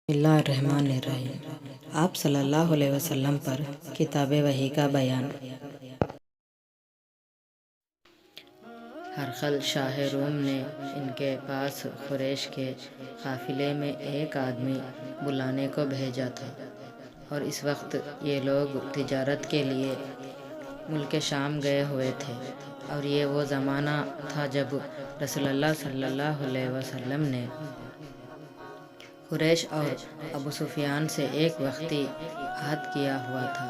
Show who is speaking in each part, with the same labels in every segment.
Speaker 1: اللہ الرحمن الرحیم۔ آپ صلی اللہ علیہ وسلم پر کتاب وحی کا بیان۔ ہرقل شاہ روم نے ان کے پاس قریش کے قافلے میں ایک آدمی بلانے کو بھیجا تھا، اور اس وقت یہ لوگ تجارت کے لیے ملک شام گئے ہوئے تھے، اور یہ وہ زمانہ تھا جب رسول اللہ صلی اللہ علیہ وسلم نے قریش اور ابو سفیان سے ایک وقتی عہد کیا ہوا تھا۔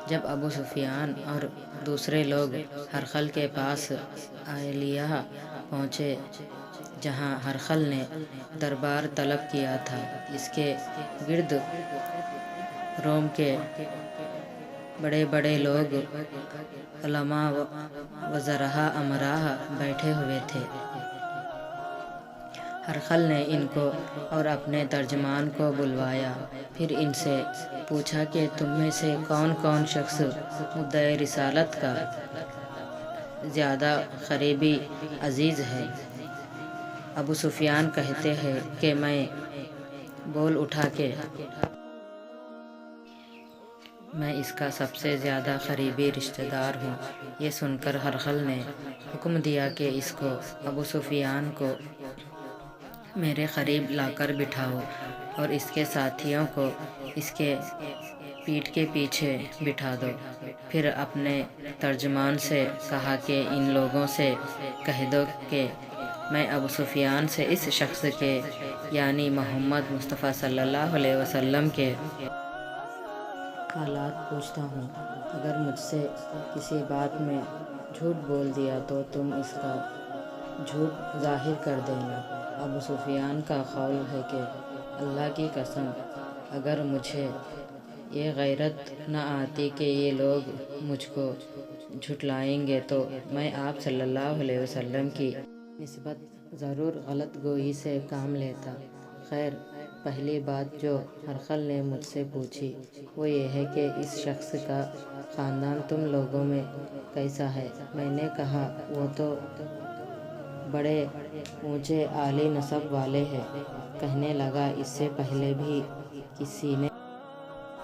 Speaker 1: جب ابو سفیان اور دوسرے لوگ ہرقل کے پاس ایلیہ پہنچے، جہاں ہرقل نے دربار طلب کیا تھا، اس کے گرد روم کے بڑے بڑے لوگ، علماء، وزراء، امراء بیٹھے ہوئے تھے۔ ہرقل نے ان کو اور اپنے ترجمان کو بلوایا، پھر ان سے پوچھا کہ تم میں سے کون کون شخص مدعی رسالت کا زیادہ قریبی عزیز ہے؟ ابو سفیان کہتے ہیں کہ میں بول اٹھا کہ میں اس کا سب سے زیادہ قریبی رشتہ دار ہوں۔ یہ سن کر ہرقل نے حکم دیا کہ اس کو ابو سفیان کو میرے قریب لا کر بٹھاؤ، اور اس کے ساتھیوں کو اس کے پیٹھ کے پیچھے بٹھا دو۔ پھر اپنے ترجمان سے کہا کہ ان لوگوں سے کہہ دو کہ میں ابو سفیان سے اس شخص کے یعنی محمد مصطفیٰ صلی اللہ علیہ وسلم کے حالات پوچھتا ہوں۔ اگر مجھ سے کسی بات میں جھوٹ بول دیا تو تم اس کا جھوٹ ظاہر کر دینا۔ ابو سفیان کا قول ہے کہ اللہ کی قسم، اگر مجھے یہ غیرت نہ آتی کہ یہ لوگ مجھ کو جھٹلائیں گے تو میں آپ صلی اللہ علیہ وسلم کی نسبت ضرور غلط گوئی سے کام لیتا۔ خیر، پہلی بات جو ہرقل نے مجھ سے پوچھی وہ یہ ہے کہ اس شخص کا خاندان تم لوگوں میں کیسا ہے؟ میں نے کہا وہ تو بڑے اونچے عالی نسب والے ہیں۔ کہنے لگا اس سے پہلے بھی کسی نے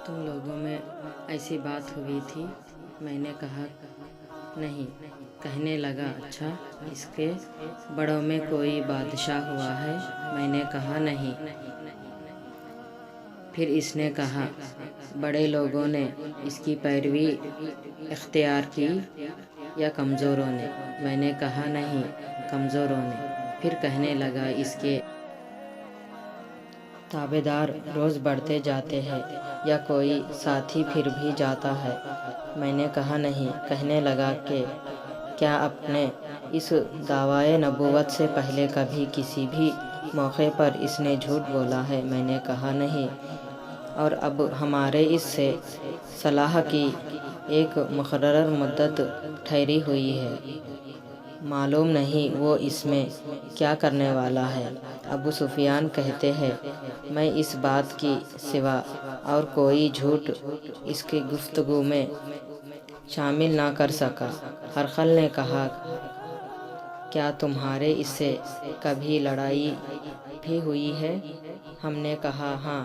Speaker 1: تم لوگوں میں ایسی بات ہوئی تھی؟ میں نے کہا نہیں۔ کہنے لگا اچھا، اس کے بڑوں میں کوئی بادشاہ ہوا ہے؟ میں نے کہا نہیں۔ پھر اس نے کہا بڑے لوگوں نے اس کی پیروی اختیار کی یا کمزوروں نے؟ میں نے کہا نہیں، کمزوروں نے۔ پھر کہنے لگا اس کے تابعدار روز بڑھتے جاتے ہیں یا کوئی ساتھی پھر بھی جاتا ہے؟ میں نے کہا نہیں۔ کہنے لگا کہ کیا اپنے اس دعویٰ نبوت سے پہلے کبھی کسی بھی موقع پر اس نے جھوٹ بولا ہے؟ میں نے کہا نہیں۔ اور اب ہمارے اس سے صلح کی ایک مقررہ مدت ٹھہری ہوئی ہے، معلوم نہیں وہ اس میں کیا کرنے والا ہے۔ ابو سفیان کہتے ہیں میں اس بات کی سوا اور کوئی جھوٹ اس کی گفتگو میں شامل نہ کر سکا۔ ہرقل نے کہا کیا تمہارے اس سے کبھی لڑائی بھی ہوئی ہے؟ ہم نے کہا ہاں،